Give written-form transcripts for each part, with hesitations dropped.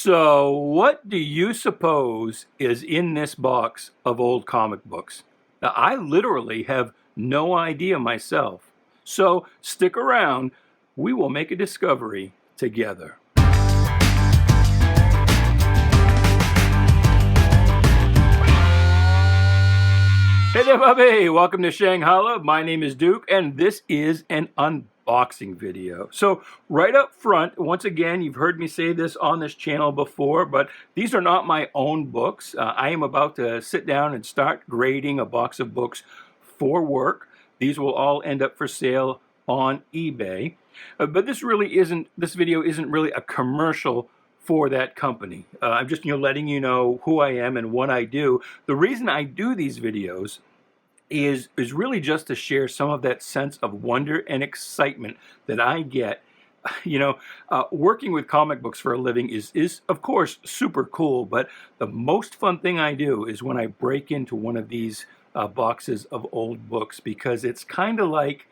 So, what do you suppose is in this box of old comic books? Now, I literally have no idea myself. So, stick around. We will make a discovery together. Hey there, Bobby! Welcome to Shanghai. My name is Duke, and this is an unboxing video. So right up front, once again, you've heard me say this on this channel before, but these are not my own books. I am about to sit down and start grading a box of books for work. These will all end up for sale on eBay. But this video isn't really a commercial for that company. I'm just letting you know who I am and what I do. The reason I do these videos is really just to share some of that sense of wonder and excitement that I get. Working with comic books for a living is of course super cool, but the most fun thing I do is when I break into one of these boxes of old books, because it's kind of like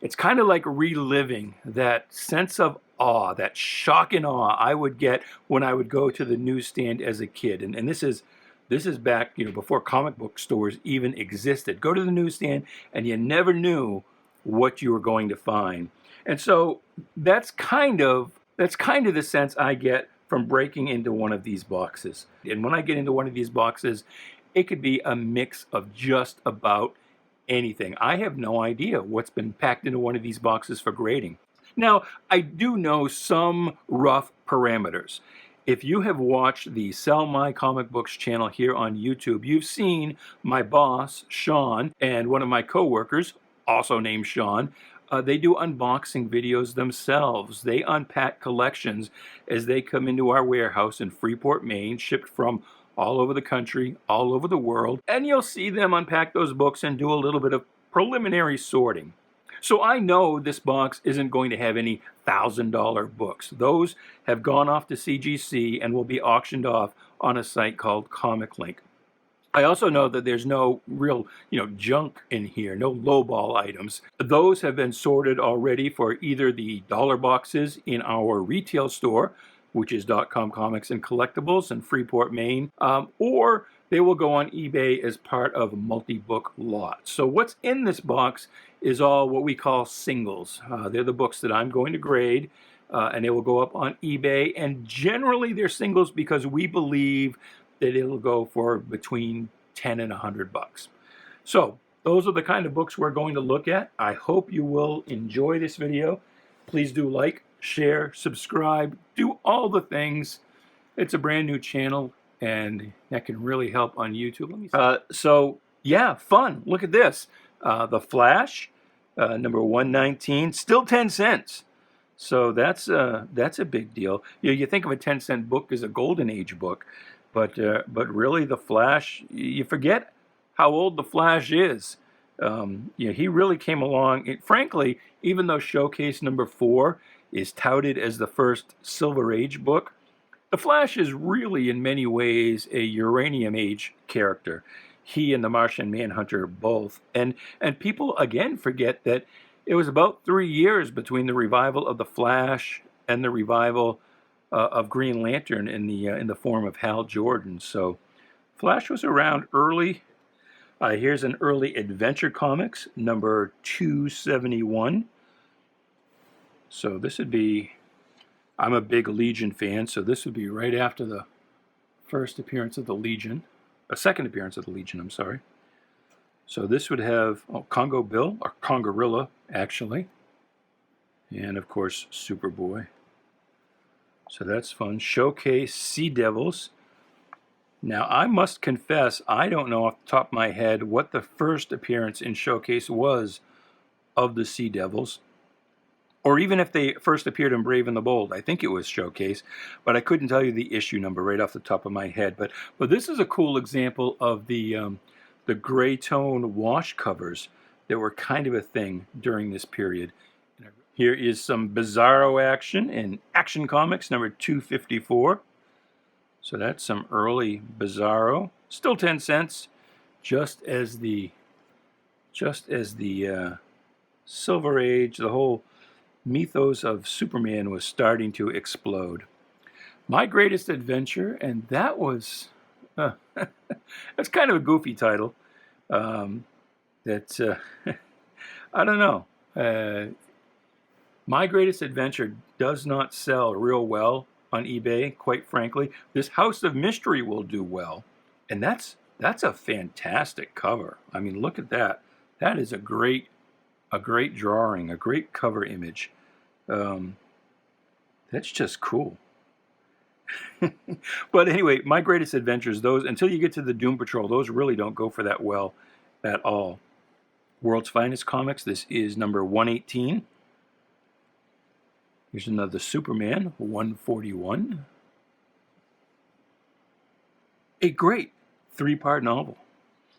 reliving that sense of awe, that shock and awe I would get when I would go to the newsstand as a kid. And this is back, before comic book stores even existed. Go to the newsstand and you never knew what you were going to find. And so that's kind of the sense I get from breaking into one of these boxes. And when I get into one of these boxes, it could be a mix of just about anything. I have no idea what's been packed into one of these boxes for grading. Now, I do know some rough parameters. If you have watched the Sell My Comic Books channel here on YouTube, you've seen my boss, Sean, and one of my co-workers, also named Sean. They do unboxing videos themselves. They unpack collections as they come into our warehouse in Freeport, Maine, shipped from all over the country, all over the world, and you'll see them unpack those books and do a little bit of preliminary sorting. So I know this box isn't going to have any $1,000 books. Those have gone off to CGC and will be auctioned off on a site called Comic Link. I also know that there's no real, junk in here, no lowball items. Those have been sorted already for either the dollar boxes in our retail store, which is DOTCOMCOMICS and Collectibles in Freeport, Maine, or they will go on eBay as part of multi-book lots. So what's in this box is all what we call singles. They're the books that I'm going to grade, and they will go up on eBay. And generally they're singles because we believe that it'll go for between $10 and $100. So those are the kind of books we're going to look at. I hope you will enjoy this video. Please do like, share, subscribe, do all the things. It's a brand new channel, and that can really help on YouTube. Let me see. So yeah, fun. Look at this. The Flash, number 119, still 10 cents. So that's a big deal. You think of a 10-cent book as a golden age book, but really the Flash, you forget how old the Flash is. He really came along. Frankly, even though Showcase number 4 is touted as the first Silver Age book, the Flash is really in many ways a Uranium Age character. He and the Martian Manhunter both. And people again forget that it was about 3 years between the revival of the Flash and the revival of Green Lantern in the form of Hal Jordan. So Flash was around early. Here's an early Adventure Comics, number 271. So this would be, I'm a big Legion fan, so this would be right after the first appearance of the Legion, a second appearance of the Legion, I'm sorry. So this would have Congo Bill, or Congorilla, actually, and of course Superboy. So that's fun. Showcase Sea Devils. Now I must confess, I don't know off the top of my head what the first appearance in Showcase was of the Sea Devils, or even if they first appeared in Brave and the Bold. I think it was Showcase, but I couldn't tell you the issue number right off the top of my head. But this is a cool example of the gray tone wash covers that were kind of a thing during this period. Here is some Bizarro action in Action Comics number 254. So that's some early Bizarro, still 10 cents, just as the Silver Age, the whole mythos of Superman was starting to explode. My Greatest Adventure, and that was, that's kind of a goofy title. That I don't know. My Greatest Adventure does not sell real well on eBay, quite frankly. This House of Mystery will do well, and that's a fantastic cover. I mean, look at that. That is a great drawing, a great cover image. That's just cool. But anyway, My Greatest Adventures, those, until you get to the Doom Patrol, those really don't go for that well at all. World's Finest Comics, this is number 118. Here's another Superman, 141. A great 3-part novel.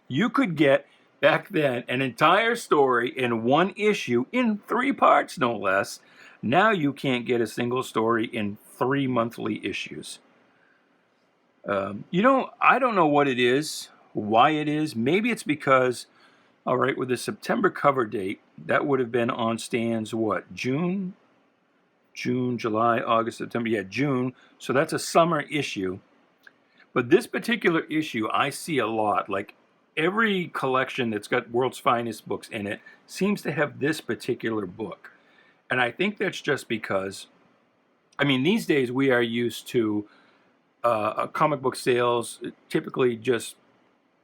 You could get, back then, an entire story in one issue, in 3 parts no less. Now you can't get a single story in 3 monthly issues. You know, I don't know what it is, why it is. Maybe it's because, all right, with the September cover date, that would have been on stands, what, June, July, August, September, yeah, June. So that's a summer issue. But this particular issue, I see a lot. Like every collection that's got World's Finest books in it seems to have this particular book. And I think that's just because, I mean, these days we are used to comic book sales typically just,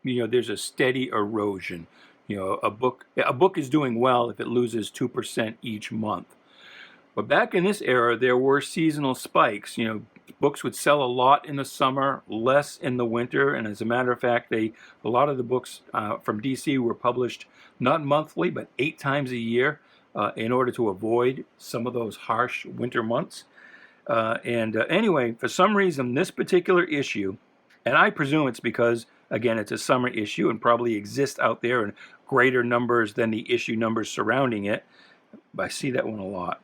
you know, there's a steady erosion. You know, a book is doing well if it loses 2% each month. But back in this era, there were seasonal spikes. You know, books would sell a lot in the summer, less in the winter. And as a matter of fact, a lot of the books from DC were published not monthly, but 8 times a year in order to avoid some of those harsh winter months. Anyway, for some reason, this particular issue, and I presume it's because, again, it's a summer issue and probably exists out there in greater numbers than the issue numbers surrounding it. But I see that one a lot.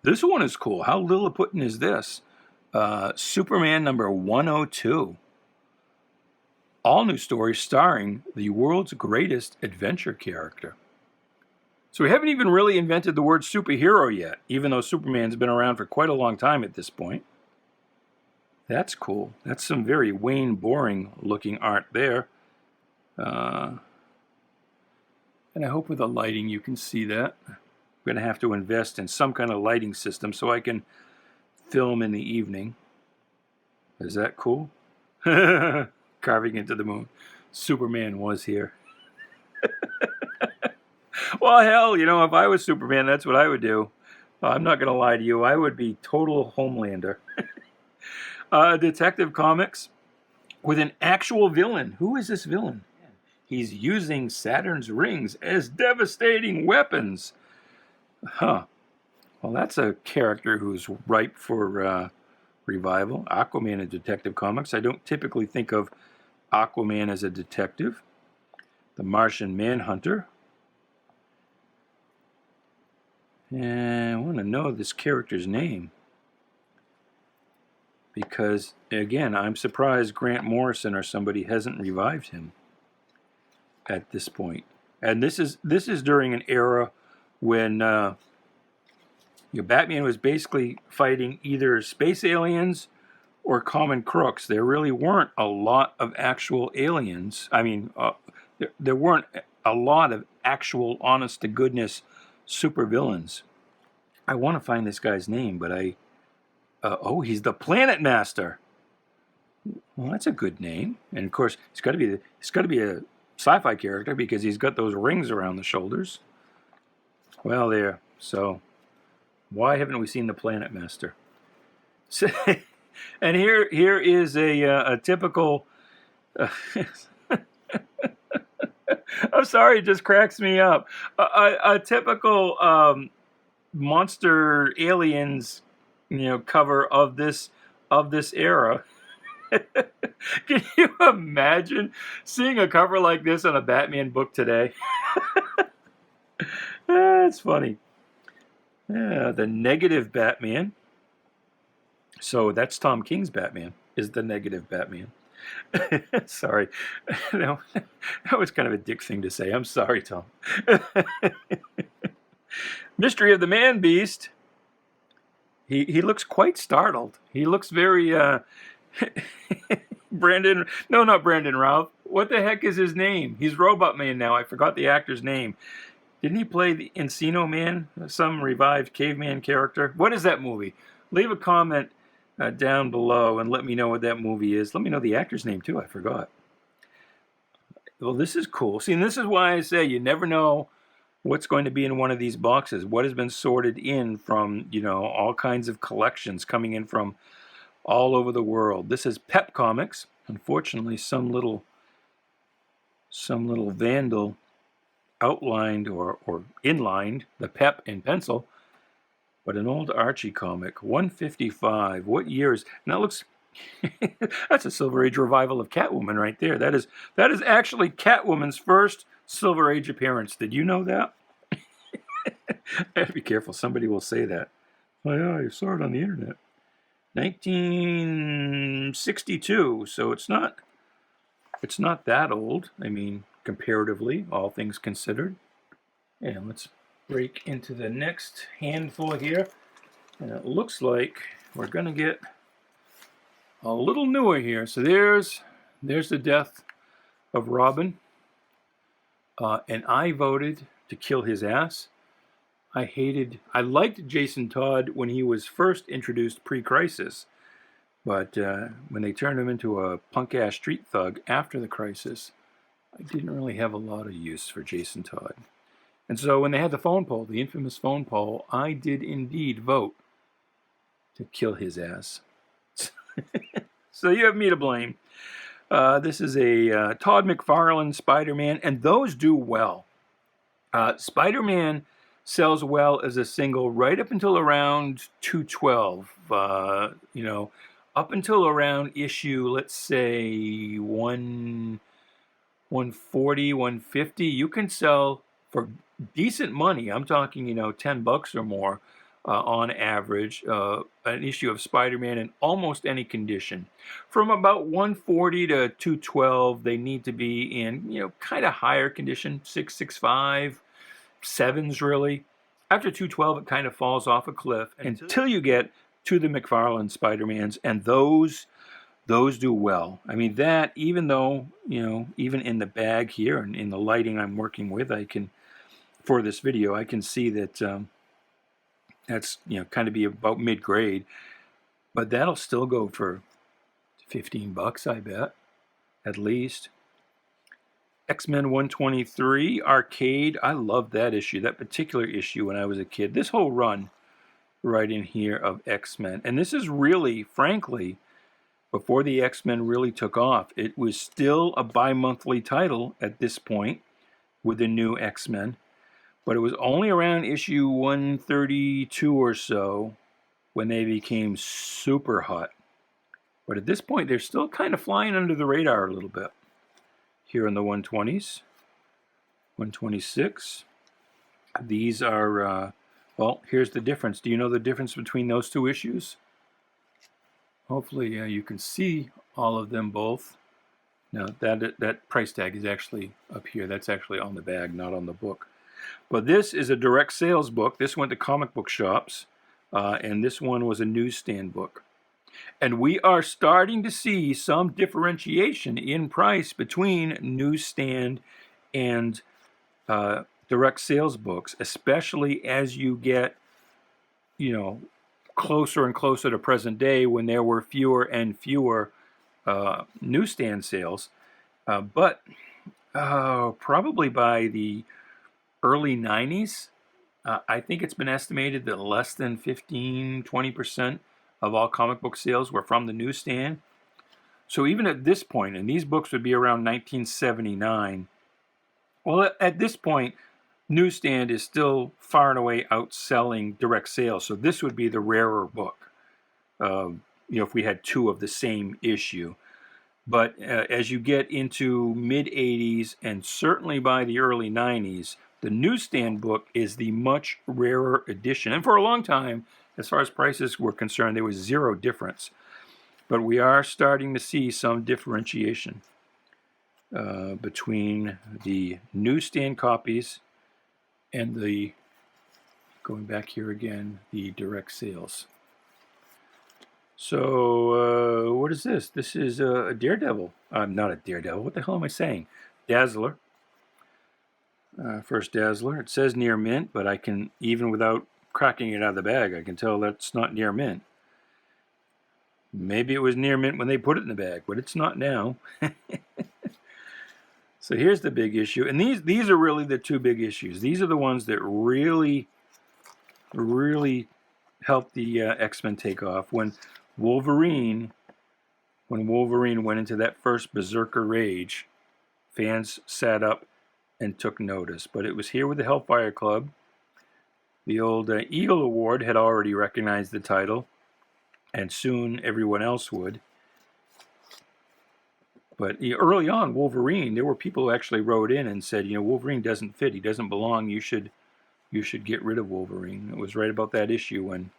This one is cool. How Lilliputian is this? Superman number 102. All new story starring the world's greatest adventure character. So we haven't even really invented the word superhero yet, even though Superman's been around for quite a long time at this point. That's cool. That's some very Wayne Boring looking art there. And I hope with the lighting you can see that. I'm going to have to invest in some kind of lighting system so I can film in the evening. Is that cool? Carving into the moon. Superman was here. Well, hell, you know, if I was Superman, that's what I would do. I'm not going to lie to you. I would be total Homelander. Detective Comics with an actual villain. Who is this villain? He's using Saturn's rings as devastating weapons. Huh. Well, that's a character who's ripe for revival. Aquaman in Detective Comics. I don't typically think of Aquaman as a detective. The Martian Manhunter. And I want to know this character's name. Because, again, I'm surprised Grant Morrison or somebody hasn't revived him at this point. And this is during an era when Batman was basically fighting either space aliens or common crooks. There really weren't a lot of actual aliens. I mean, there weren't a lot of actual, honest-to-goodness supervillains. I want to find this guy's name, but oh, he's the Planet Master. Well, that's a good name. And of course, it's got to be a sci-fi character because he's got those rings around the shoulders. Well, there. So, why haven't we seen the Planet Master? So, and here is a typical. I'm sorry, it just cracks me up. A typical monster aliens, cover of this era. Can you imagine seeing a cover like this on a Batman book today? It's funny. Yeah, the Negative Batman. So that's Tom King's Batman, is the Negative Batman. Sorry. No, that was kind of a dick thing to say. I'm sorry, Tom. Mystery of the Man-Beast. He looks quite startled. He looks very Brandon. No, not Brandon Routh. What the heck is his name? He's Robot Man now. I forgot the actor's name. Didn't he play the Encino Man, some revived caveman character? What is that movie? Leave a comment down below and let me know what that movie is. Let me know the actor's name too. I forgot. Well, this is cool. See, and this is why I say you never know what's going to be in one of these boxes. What has been sorted in from, you know, all kinds of collections coming in from all over the world. This is Pep Comics. Unfortunately, some little vandal outlined or inlined the Pep in pencil, but an old Archie comic, 155. What years? And that looks that's a Silver Age revival of Catwoman right there. That is actually Catwoman's first Silver Age appearance. Did you know that? I have to be careful. Somebody will say that. Oh yeah, I saw it on the internet. 1962. So it's not that old. I mean, comparatively, all things considered. And let's break into the next handful here. And it looks like we're gonna get a little newer here. So there's the death of Robin. And I voted to kill his ass. I liked Jason Todd when he was first introduced pre-Crisis. But when they turned him into a punk-ass street thug after the Crisis, I didn't really have a lot of use for Jason Todd. And so when they had the phone poll, the infamous phone poll, I did indeed vote to kill his ass. So you have me to blame. This is a Todd McFarlane Spider-Man, and those do well. Spider-Man sells well as a single right up until around 212. You know, up until around issue, let's say 140, 150, you can sell for decent money. I'm talking, you know, $10 or more on average, an issue of Spider-Man in almost any condition. From about 140 to 212, they need to be in, you know, kind of higher condition, 665, 7s really. After 212, it kind of falls off a cliff until you get to the McFarlane Spider-Mans, and those do well. I mean, that, even though, you know, even in the bag here and in the lighting I'm working with, I can, for this video, I can see that that's, you know, kind of be about mid-grade, but that'll still go for $15, I bet, at least. X-Men 123 Arcade, I loved that issue, that particular issue when I was a kid. This whole run right in here of X-Men, and this is really, frankly, before the X-Men really took off. It was still a bi-monthly title at this point with the new X-Men. But it was only around issue 132 or so when they became super hot. But at this point, they're still kind of flying under the radar a little bit. Here in the 120s, 126. These are, well, here's the difference. Do you know the difference between those two issues? Hopefully you can see all of them both. Now, that price tag is actually up here. That's actually on the bag, not on the book. But this is a direct sales book. This went to comic book shops, and this one was a newsstand book. And we are starting to see some differentiation in price between newsstand and direct sales books, especially as you get, you know, closer and closer to present day when there were fewer and fewer newsstand sales. But probably by the early 90s, I think it's been estimated that less than 15-20% of all comic book sales were from the newsstand. So even at this point, and these books would be around 1979, well, at this point, newsstand is still far and away outselling direct sales. So this would be the rarer book, you know, if we had two of the same issue. But as you get into mid-80s and certainly by the early 90s, the newsstand book is the much rarer edition. And for a long time, as far as prices were concerned, there was zero difference. But we are starting to see some differentiation between the newsstand copies and the, going back here again, the direct sales. So, what is this? This is a Daredevil. Not a Daredevil. What the hell am I saying? Dazzler. First Dazzler. It says near mint, but I can, even without cracking it out of the bag, I can tell that's not near mint. Maybe it was near mint when they put it in the bag, but it's not now. So here's the big issue. And these are really the two big issues. These are the ones that really helped the X-Men take off. When Wolverine went into that first berserker rage, fans sat up and took notice. But it was here with the Hellfire Club. The old Eagle Award had already recognized the title, and soon everyone else would. But early on, Wolverine, there were people who actually wrote in and said, Wolverine doesn't fit. He doesn't belong. You should get rid of Wolverine. It was right about that issue when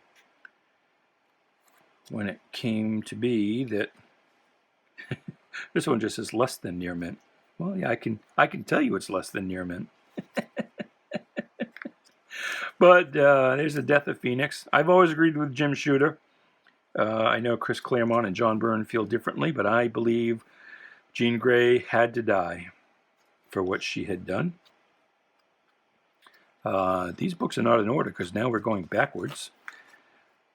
it came to be that this one just says less than near mint. Well, yeah, I can tell you it's less than near mint. But there's the Death of Phoenix. I've always agreed with Jim Shooter. I know Chris Claremont and John Byrne feel differently, but I believe Jean Grey had to die for what she had done. These books are not in order because now we're going backwards.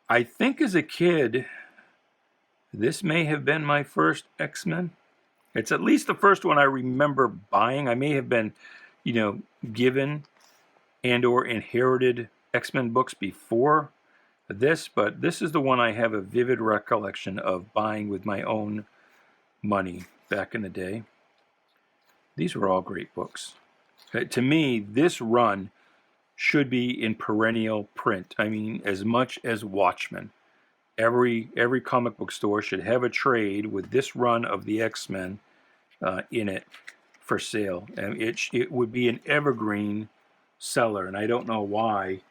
I think as a kid, this may have been my first X-Men. It's at least the first one I remember buying. I may have been, given and or inherited X-Men books before this, but this is the one I have a vivid recollection of buying with my own money back in the day. These were all great books. To me, this run should be in perennial print. I mean, as much as Watchmen. Every comic book store should have a trade with this run of the X-Men in it for sale. And it would be an evergreen seller, and I don't know why.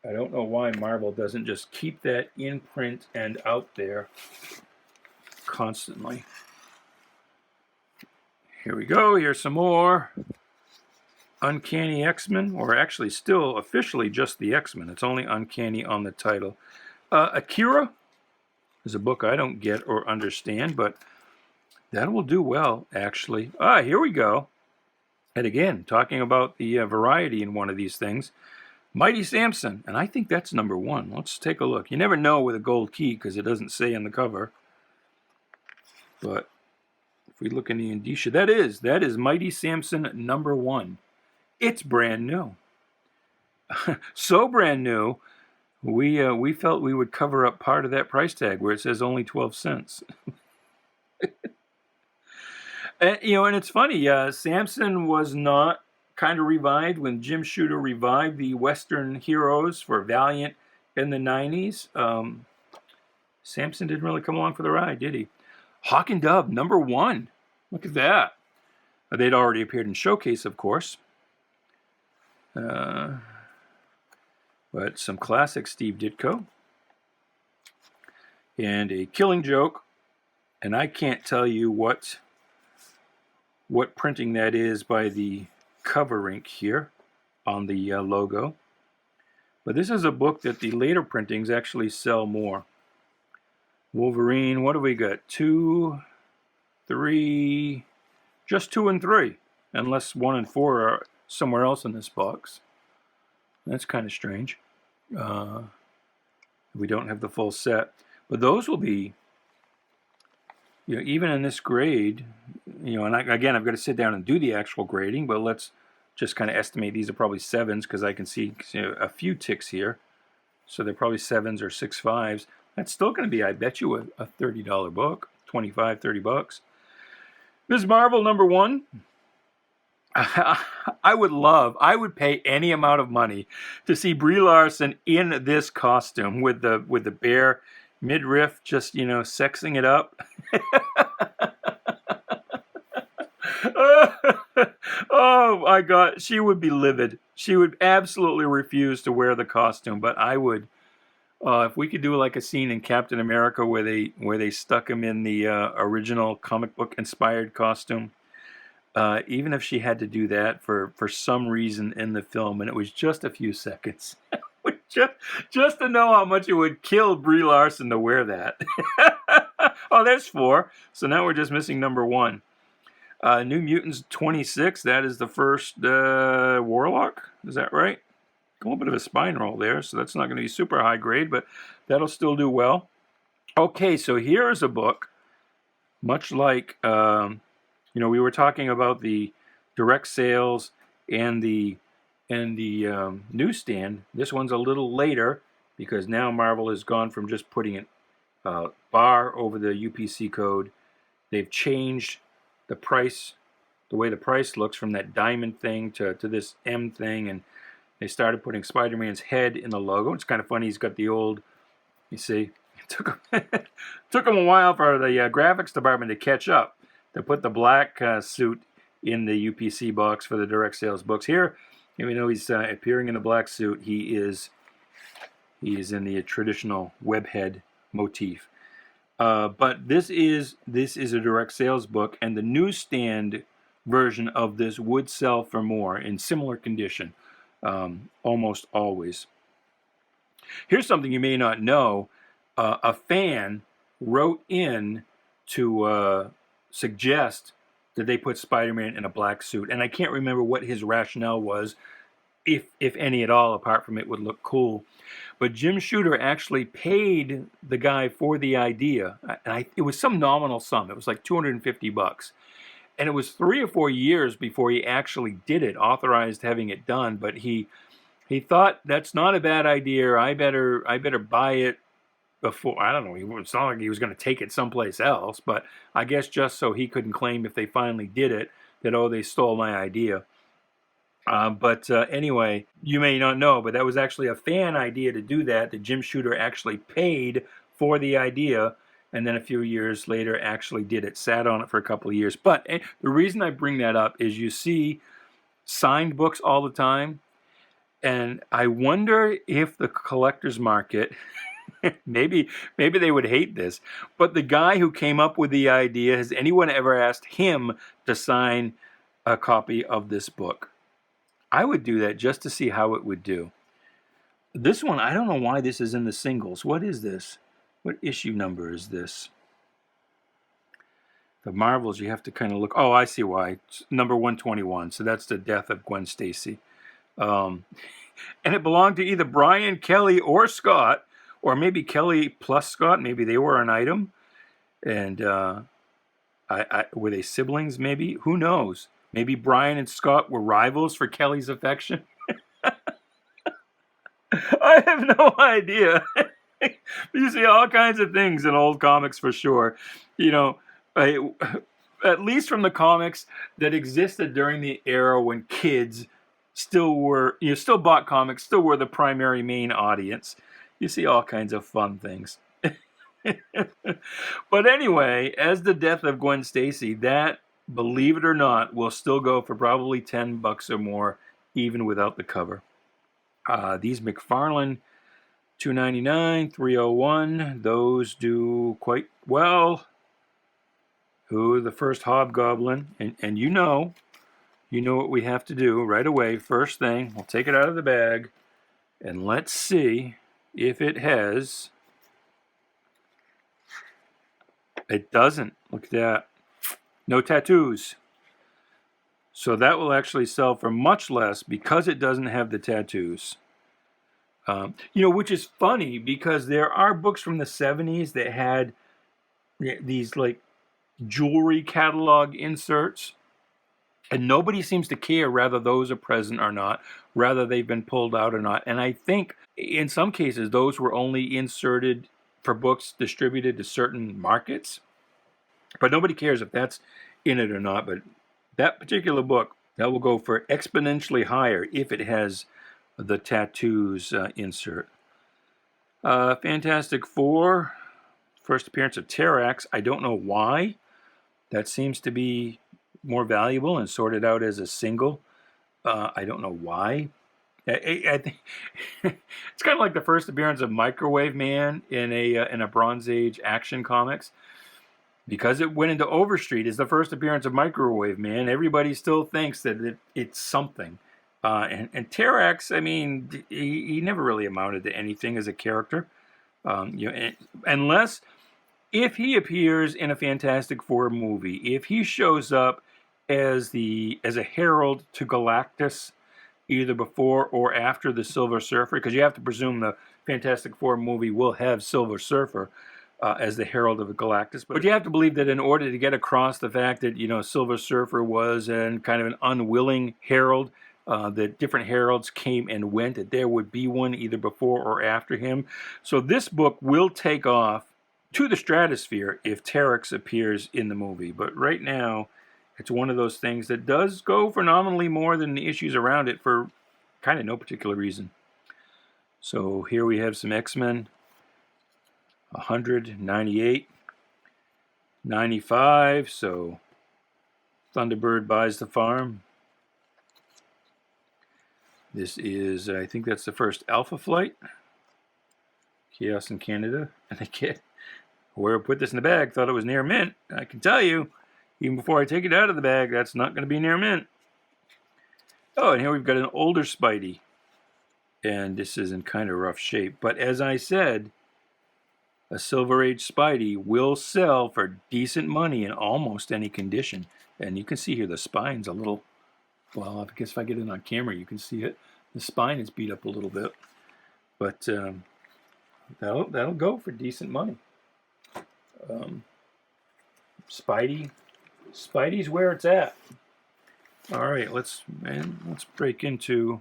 I don't know why Marvel doesn't just keep that in print and out there constantly. Here we go. Here's some more Uncanny X-Men, or actually still officially just the X-Men. It's only Uncanny on the title. Akira is a book I don't get or understand, but that will do well, actually. Here we go. And again, talking about the variety in one of these things. Mighty Samson, and I think that's number 1. Let's take a look. You never know with a gold key because it doesn't say on the cover. But if we look in the indicia, that is Mighty Samson number 1. It's brand new. So brand new, we felt we would cover up part of that price tag where it says only 12 cents. And it's funny, Samson was not kind of revived when Jim Shooter revived the Western heroes for Valiant in the 90s. Samson didn't really come along for the ride, did he? Hawk and Dove, number 1. Look at that. They'd already appeared in Showcase, of course. But some classic Steve Ditko. And a Killing Joke. And I can't tell you what printing that is by the cover ink here on the logo. But this is a book that the later printings actually sell more. Wolverine, what do we got? 2, 3, just 2 and 3. Unless 1 and 4 are somewhere else in this box. That's kind of strange. We don't have the full set. But those will be, even in this grade, and again, I've got to sit down and do the actual grading, but let's just kind of estimate these are probably 7s because I can see a few ticks here. So they're probably 7s or 6.5s. That's still going to be, I bet you, a $30 book, 25, 30 bucks. Ms. Marvel, number 1. I would pay any amount of money to see Brie Larson in this costume with the bare midriff, just sexing it up. Oh my God, she would be livid. She would absolutely refuse to wear the costume, but I would. If we could do like a scene in Captain America where they stuck him in the original comic book inspired costume. Even if she had to do that for some reason in the film, and it was just a few seconds, I would just, just to know how much it would kill Brie Larson to wear that. Oh, there's 4. So now we're just missing number 1. New Mutants 26. That is the first Warlock. Is that right? A little bit of a spine roll there, so that's not going to be super high grade, but that'll still do well. Okay, so here is a book, much like, we were talking about the direct sales and the newsstand. This one's a little later because now Marvel has gone from just putting a bar over the UPC code. They've changed the price, the way the price looks from that diamond thing to this M thing, and they started putting Spider-Man's head in the logo. It's kind of funny. He's got the old, you see, it took him a while for the graphics department to catch up, to put the black suit in the UPC box for the direct sales books. Here, even though he's appearing in a black suit, he is in the traditional webhead motif. But this is a direct sales book, and the newsstand version of this would sell for more in similar condition. Almost always. Here's something you may not know. A fan wrote in to suggest that they put Spider-Man in a black suit, and I can't remember what his rationale was, if any at all, apart from it would look cool. But Jim Shooter actually paid the guy for the idea, and it was some nominal sum. It was like $250. And it was 3 or 4 years before he actually did it, authorized having it done. But he thought, that's not a bad idea. I better buy it before. I don't know. It's not like he was going to take it someplace else. But I guess just so he couldn't claim, if they finally did it, that, oh, they stole my idea. Anyway, you may not know, but that was actually a fan idea to do that. That Jim Shooter actually paid for the idea, and then a few years later actually did it, sat on it for a couple of years. But the reason I bring that up is you see signed books all the time, and I wonder if the collector's market, maybe they would hate this, but the guy who came up with the idea, has anyone ever asked him to sign a copy of this book? I would do that just to see how it would do. This one, I don't know why this is in the singles. What is this? What issue number is this? The Marvels, you have to kind of look. Oh, I see why. It's number 121. So that's the death of Gwen Stacy. And it belonged to either Brian, Kelly, or Scott, or maybe Kelly plus Scott. Maybe they were an item. And were they siblings, maybe? Who knows? Maybe Brian and Scott were rivals for Kelly's affection. I have no idea. You see all kinds of things in old comics for sure. At least from the comics that existed during the era when kids still bought comics, still were the primary main audience. You see all kinds of fun things. But anyway, as the death of Gwen Stacy, that, believe it or not, will still go for probably $10 or more, even without the cover. These McFarlane, $2.99, $3.01, those do quite well. Who, the first Hobgoblin, and you know what we have to do right away. First thing, we'll take it out of the bag, and let's see if it has. It doesn't. Look at that. No tattoos. So that will actually sell for much less because it doesn't have the tattoos. Which is funny because there are books from the 70s that had these like jewelry catalog inserts, and nobody seems to care whether those are present or not, whether they've been pulled out or not. And I think in some cases those were only inserted for books distributed to certain markets, but nobody cares if that's in it or not. But that particular book, that will go for exponentially higher if it has the tattoos insert. Fantastic Four, first appearance of Terrax. I don't know why. That seems to be more valuable and sorted out as a single. I don't know why. I think it's kind of like the first appearance of Microwave Man in a Bronze Age Action Comics. Because it went into Overstreet as the first appearance of Microwave Man, everybody still thinks that it's something. And Terex, I mean, he never really amounted to anything as a character. Unless if he appears in a Fantastic Four movie, if he shows up as a herald to Galactus, either before or after the Silver Surfer, because you have to presume the Fantastic Four movie will have Silver Surfer as the herald of Galactus. But you have to believe that in order to get across the fact that, Silver Surfer was kind of an unwilling herald, that different heralds came and went, that there would be one either before or after him. So this book will take off to the stratosphere if Terex appears in the movie. But right now, it's one of those things that does go for nominally more than the issues around it for kind of no particular reason. So here we have some X-Men. 100, 98, 95, so Thunderbird buys the farm. This is, I think that's the first Alpha flight. Chaos in Canada. And I can't, whoever put this in the bag thought it was near mint. I can tell you, even before I take it out of the bag, that's not going to be near mint. Oh, and here we've got an older Spidey. And this is in kind of rough shape. But as I said, a Silver Age Spidey will sell for decent money in almost any condition. And you can see here the spine's a little, well, I guess if I get it on camera, you can see it. The spine is beat up a little bit. But that'll go for decent money. Spidey's where it's at. All right, let's break into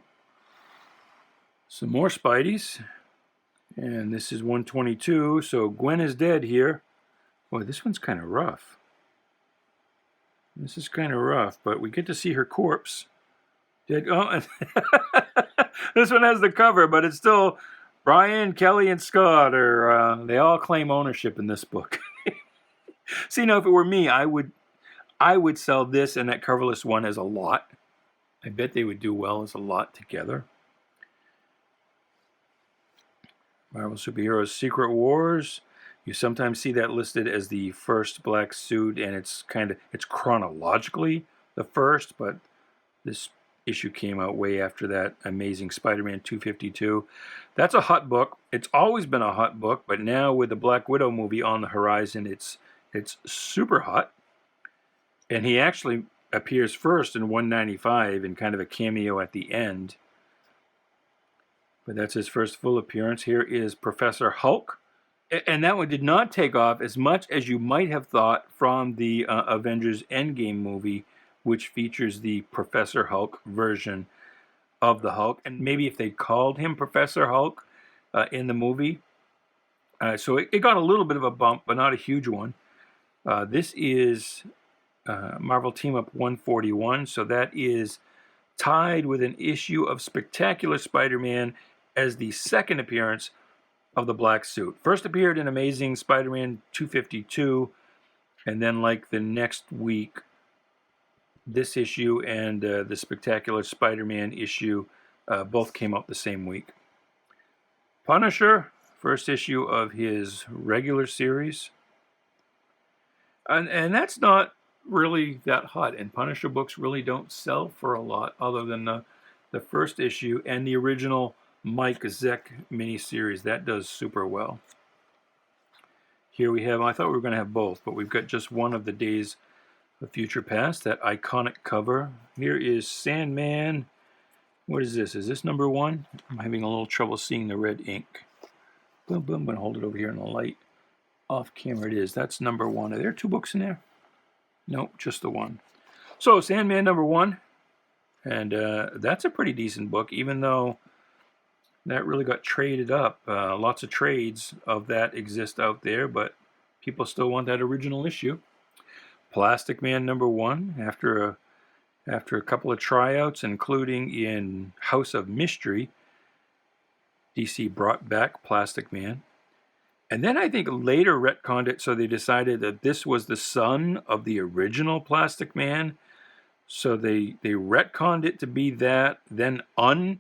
some more Spideys. And this is 122, so Gwen is dead here. Boy, this one's kind of rough. This is kind of rough, but we get to see her corpse. Dead. Oh, this one has the cover, but it's still Brian, Kelly, and Scott they all claim ownership in this book. See, now if it were me, I would sell this and that coverless one as a lot. I bet they would do well as a lot together. Marvel Superheroes Secret Wars. You sometimes see that listed as the first black suit, and it's chronologically the first, but this issue came out way after that. Amazing Spider-Man 252. That's a hot book. It's always been a hot book, but now with the Black Widow movie on the horizon, it's super hot. And he actually appears first in 195 in kind of a cameo at the end. But that's his first full appearance. Here is Professor Hulk. And that one did not take off as much as you might have thought from the Avengers Endgame movie, which features the Professor Hulk version of the Hulk. And maybe if they called him Professor Hulk in the movie. So it got a little bit of a bump, but not a huge one. This is Marvel Team Up 141. So that is tied with an issue of Spectacular Spider-Man as the second appearance of the black suit. First appeared in Amazing Spider-Man 252, and then like the next week, this issue and the Spectacular Spider-Man issue both came out the same week. Punisher, first issue of his regular series. And that's not really that hot, and Punisher books really don't sell for a lot other than the first issue and the original Mike Zeck miniseries. That does super well. Here we have, I thought we were going to have both, but we've got just one of the Days of Future Past, that iconic cover. Here is Sandman. What is this? Is this number 1? I'm having a little trouble seeing the red ink. Boom, boom. I'm going to hold it over here in the light. Off camera it is. That's number 1. Are there 2 books in there? Nope, just the one. So, Sandman number 1. And that's a pretty decent book, even though that really got traded up. Lots of trades of that exist out there, but people still want that original issue. Plastic Man number 1, after a couple of tryouts, including in House of Mystery, DC brought back Plastic Man. And then I think later retconned it, so they decided that this was the son of the original Plastic Man. So they retconned it to be that, then undid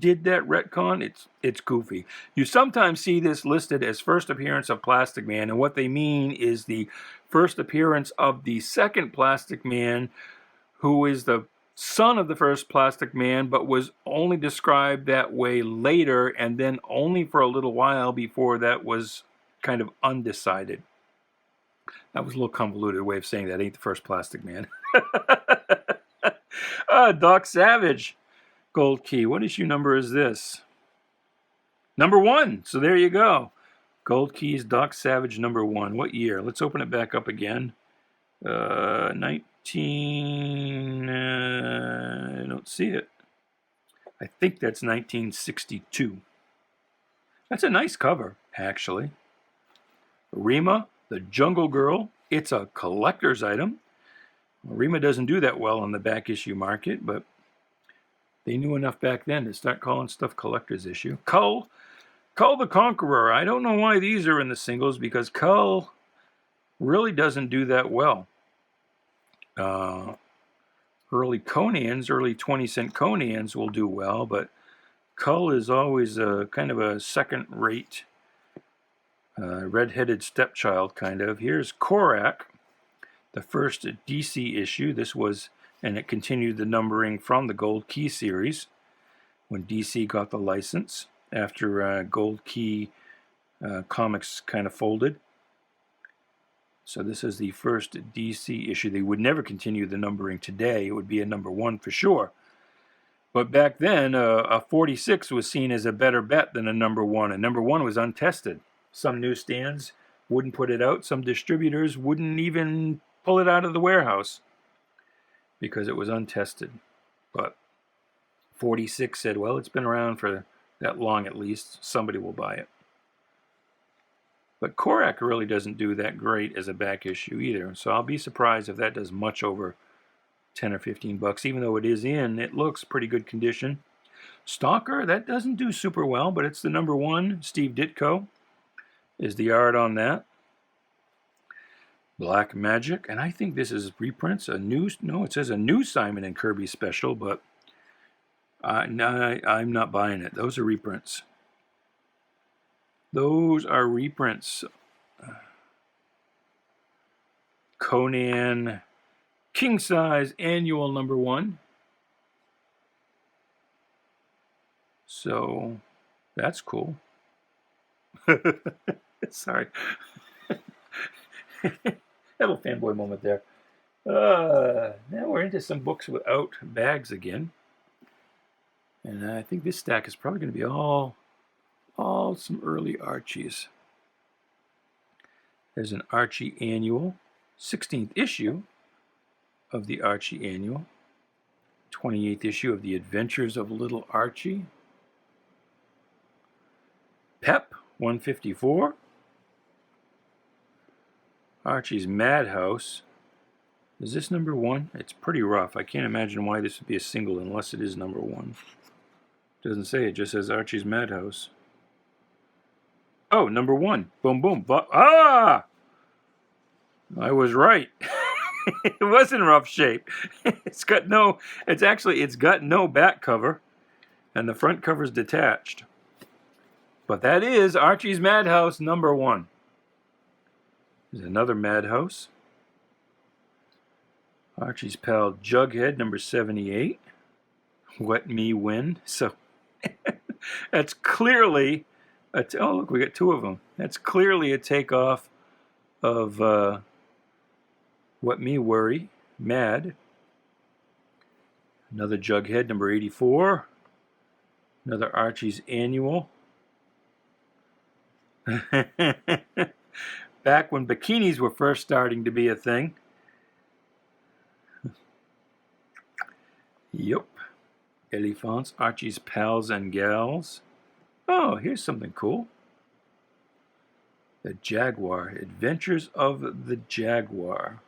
that retcon. It's goofy. You sometimes see this listed as first appearance of Plastic Man, and what they mean is the first appearance of the second Plastic Man, who is the son of the first Plastic Man, but was only described that way later, and then only for a little while before that was kind of undecided. That was a little convoluted way of saying that. Ain't the first Plastic Man. Doc Savage, Gold Key. What issue number is this? Number 1. So there you go. Gold Keys, Doc Savage, number 1. What year? Let's open it back up again. 19... I don't see it. I think that's 1962. That's a nice cover, actually. Rima, the Jungle Girl. It's a collector's item. Rima doesn't do that well on the back issue market, but they knew enough back then to start calling stuff collector's issue. Cull the Conqueror. I don't know why these are in the singles, because Cull really doesn't do that well. Early Conans, early 20-cent Conans will do well, but Cull is always a kind of a second-rate red-headed stepchild, kind of. Here's Korak, the first DC issue. This was, and it continued the numbering from the Gold Key series when DC got the license after Gold Key Comics kind of folded. So this is the first DC issue. They would never continue the numbering today. It would be a number 1 for sure. But back then, a 46 was seen as a better bet than a number 1. And number 1 was untested. Some newsstands wouldn't put it out. Some distributors wouldn't even pull it out of the warehouse because it was untested. But 46 said, well, it's been around for that long at least. Somebody will buy it. But Korak really doesn't do that great as a back issue either. So I'll be surprised if that does much over 10 or 15 bucks. Even though it is in, it looks pretty good condition. Stalker, that doesn't do super well, but it's the number 1. Steve Ditko is the art on that. Black Magic, and I think this is reprints. No, it says a new Simon and Kirby special, but no, I'm not buying it. Those are reprints. Those are reprints. Conan King Size Annual number 1. So that's cool. Sorry. Little fanboy moment there. Now we're into some books without bags again. And I think this stack is probably going to be all some early Archies. There's an Archie Annual, 16th issue of the Archie Annual, 28th issue of The Adventures of Little Archie, Pep, 154, Archie's Madhouse. Is this number 1? It's pretty rough. I can't imagine why this would be a single unless it is number 1. Doesn't say, it just says Archie's Madhouse. Oh, number 1. Boom, boom. I was right. It was in rough shape. It's got no back cover, and the front cover is detached. But that is Archie's Madhouse number 1. There's another Madhouse. Archie's pal Jughead number 78. Wet Me Wind. So that's clearly oh, look, we got 2 of them. That's clearly a takeoff of What Me Worry, Mad. Another Jughead, number 84. Another Archie's Annual. Back when bikinis were first starting to be a thing. Yep. Elephants, Archie's Pals and Gals. Oh, here's something cool. The Jaguar. Adventures of the Jaguar.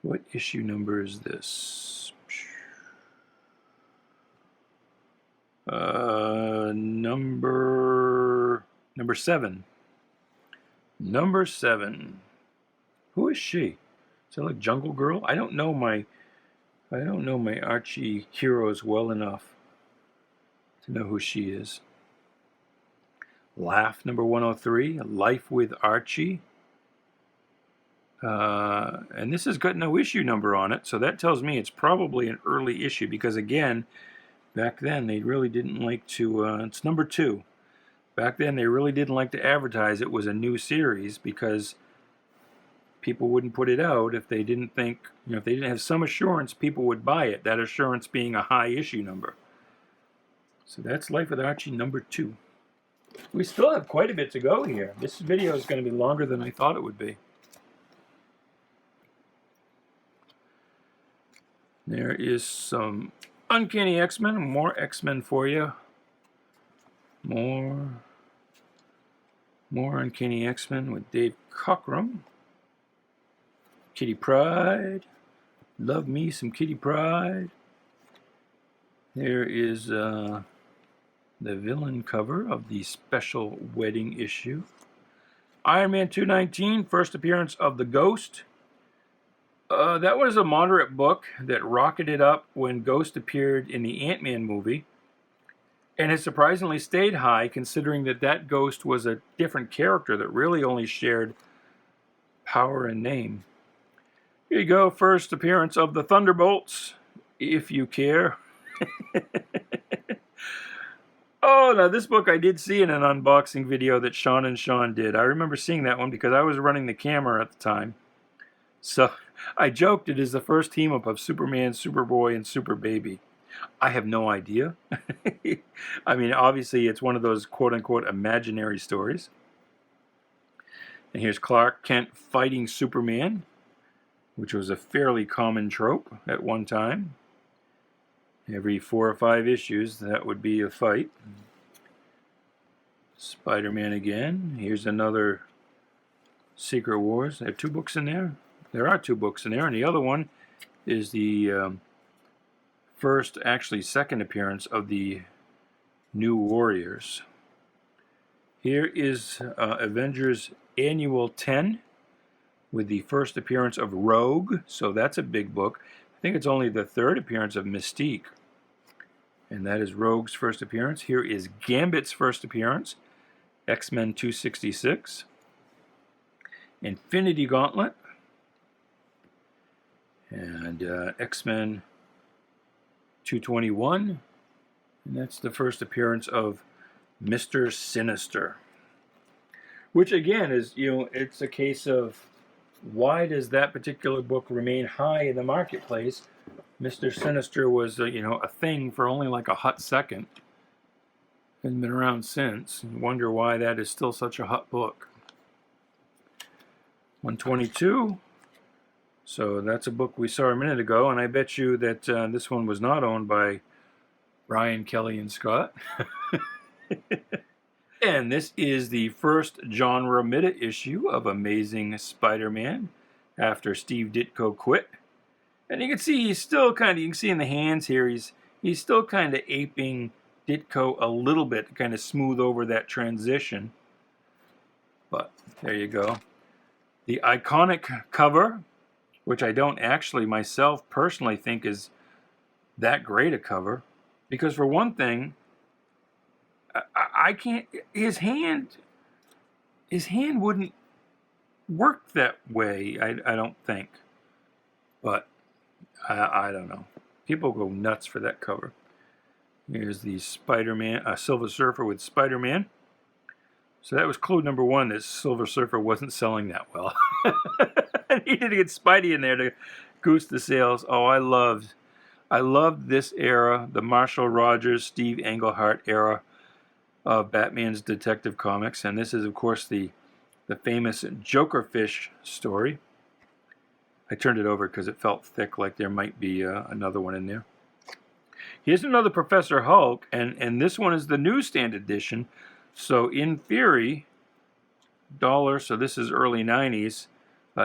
What issue number is this? Number 7. Number 7. Who is she? Is that like Jungle Girl? I don't know my Archie heroes well enough to know who she is. Laugh, number 103. Life with Archie. And this has got no issue number on it, so that tells me it's probably an early issue, because again, back then they really didn't like to, it's number 2. Back then they really didn't like to advertise it was a new series, because people wouldn't put it out if they didn't think, if they didn't have some assurance people would buy it, that assurance being a high issue number. So that's Life with Archie number 2. We still have quite a bit to go here. This video is going to be longer than I thought it would be. There is some Uncanny X-Men, more X-Men for you. More Uncanny X-Men with Dave Cockrum. Kitty Pryde. Love me some Kitty Pryde. There is the villain cover of the special wedding issue. Iron Man 219, first appearance of the Ghost. That was a moderate book that rocketed up when Ghost appeared in the Ant-Man movie, and has surprisingly stayed high, considering that Ghost was a different character that really only shared power and name. Here you go, first appearance of the Thunderbolts, if you care. Oh, now this book I did see in an unboxing video that Sean and Sean did. I remember seeing that one because I was running the camera at the time. So I joked it is the first team-up of Superman, Superboy, and Super Baby. I have no idea. I mean, obviously it's one of those quote-unquote imaginary stories. And here's Clark Kent fighting Superman, which was a fairly common trope at one time. Every 4 or 5 issues, that would be a fight. Spider-Man again. Here's another Secret Wars. There are 2 books in there. There are 2 books in there, and the other one is the first, actually second appearance of the New Warriors. Here is Avengers Annual 10 with the first appearance of Rogue, so that's a big book. I think it's only the 3rd appearance of Mystique, and that is Rogue's first appearance. Here is Gambit's first appearance, X-Men 266, Infinity Gauntlet, and X-Men 221, and that's the first appearance of Mr. Sinister. Which again is, it's a case of why does that particular book remain high in the marketplace? Mr. Sinister was, a thing for only like a hot second. Hasn't been around since. You wonder why that is still such a hot book. 122. So that's a book we saw a minute ago, and I bet you that this one was not owned by Brian, Kelly, and Scott. And this is the first John Romita issue of Amazing Spider-Man after Steve Ditko quit. And you can see he's still kind of, you can see in the hands here, he's still kind of aping Ditko a little bit to kind of smooth over that transition. But there you go. The iconic cover, which I don't actually myself personally think is that great a cover, because for one thing, I can't, his hand wouldn't work that way, I don't think. But I don't know. People go nuts for that cover. Here's the Spider-Man, Silver Surfer with Spider-Man. So that was clue number 1, that Silver Surfer wasn't selling that well. I needed to get Spidey in there to goose the sales. Oh, I loved this era, the Marshall Rogers, Steve Englehart era of Batman's Detective Comics. And this is, of course, the famous Jokerfish story. I turned it over because it felt thick, like there might be another one in there. Here's another Professor Hulk, and this one is the newsstand edition. So in theory, $1, so this is early 90s.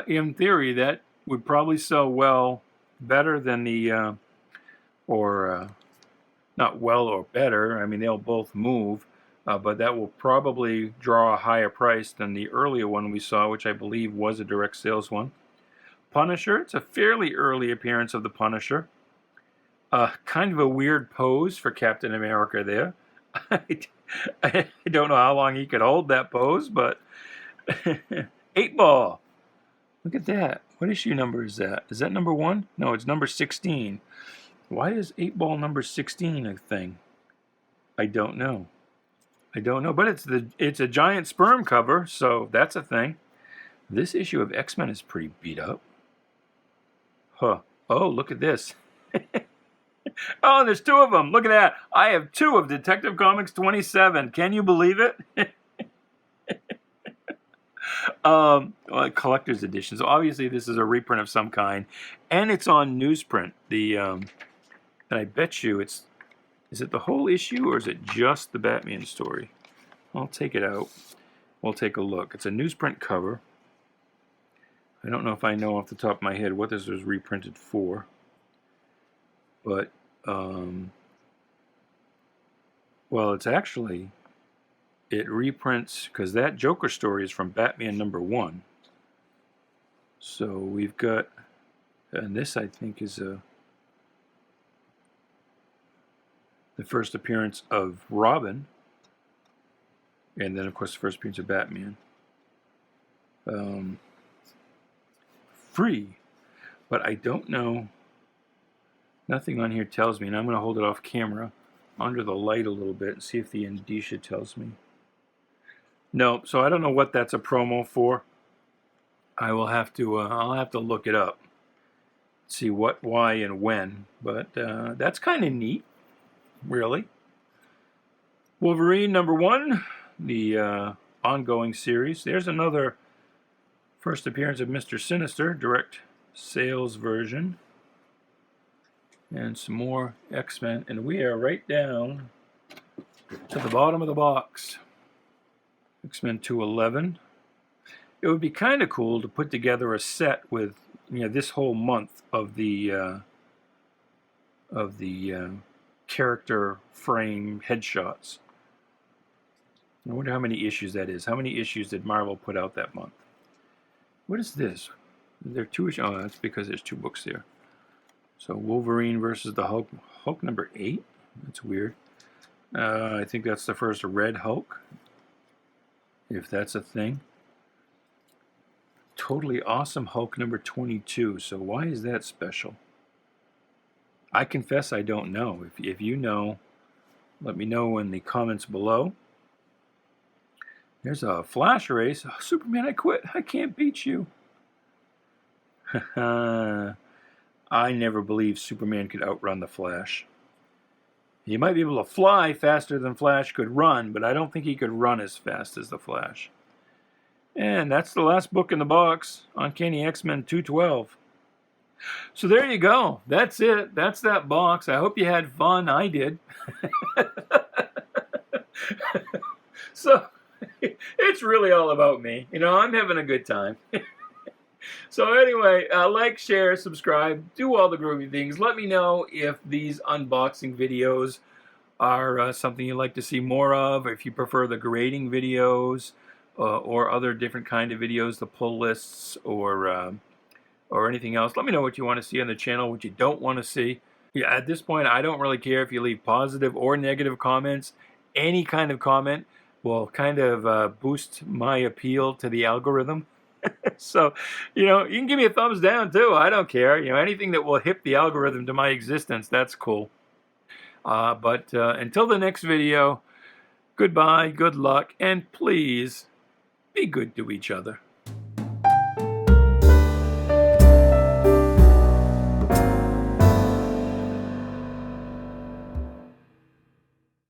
In theory, that would probably sell well, better than the, not well or better. I mean, they'll both move. But that will probably draw a higher price than the earlier one we saw, which I believe was a direct sales one. Punisher, it's a fairly early appearance of the Punisher. Kind of a weird pose for Captain America there. I don't know how long he could hold that pose, but 8 Ball. Look at that. What issue number is that? Is that number 1? No, it's number 16. Why is 8-ball number 16 a thing? I don't know. I don't know, but it's a giant sperm cover, so that's a thing. This issue of X-Men is pretty beat up. Huh. Oh, look at this. Oh, there's 2 of them. Look at that. I have 2 of Detective Comics 27. Can you believe it? Well, collector's edition. So obviously this is a reprint of some kind, and it's on newsprint. And I bet you is it the whole issue or is it just the Batman story? I'll take it out. We'll take a look. It's a newsprint cover. I don't know if I know off the top of my head what this was reprinted for, but well, it's actually. It reprints, because that Joker story is from Batman #1. So we've got, and this I think is the first appearance of Robin, and then of course the first appearance of Batman. Free, but I don't know, nothing on here tells me, and I'm going to hold it off camera under the light a little bit and see if the indicia tells me. No, so I don't know what that's a promo for. I will have to, I'll have to look it up, see what, why, and when. But that's kind of neat, really. Wolverine #1, the ongoing series. There's another first appearance of Mr. Sinister, direct sales version. And some more X-Men. And we are right down to the bottom of the box. X-Men 211. It would be kind of cool to put together a set with, you know, this whole month of the character frame headshots. I wonder how many issues that is. How many issues did Marvel put out that month? What is this? There are 2 issues. Oh, that's because there's 2 books there. So Wolverine versus the Hulk. Hulk #8? That's weird. I think that's the first Red Hulk, if that's a thing. Totally Awesome Hulk #22. So why is that special? I confess I don't know. If you know, let me know in the comments below. There's a Flash race. Oh, Superman, I quit. I can't beat you. I never believed Superman could outrun the Flash. He might be able to fly faster than Flash could run, but I don't think he could run as fast as the Flash. And that's the last book in the box, Uncanny X-Men 212. So there you go. That's it. That's that box. I hope you had fun. I did. So it's really all about me. You know, I'm having a good time. So anyway, like, share, subscribe, do all the groovy things. Let me know if these unboxing videos are something you'd like to see more of, or if you prefer the grading videos or other different kind of videos, the pull lists or anything else. Let me know what you want to see on the channel, what you don't want to see. Yeah, at this point, I don't really care if you leave positive or negative comments. Any kind of comment will kind of boost my appeal to the algorithm. So, you know, you can give me a thumbs down too. I don't care. You know, anything that will hip the algorithm to my existence, that's cool. But until the next video, goodbye, good luck, and please be good to each other.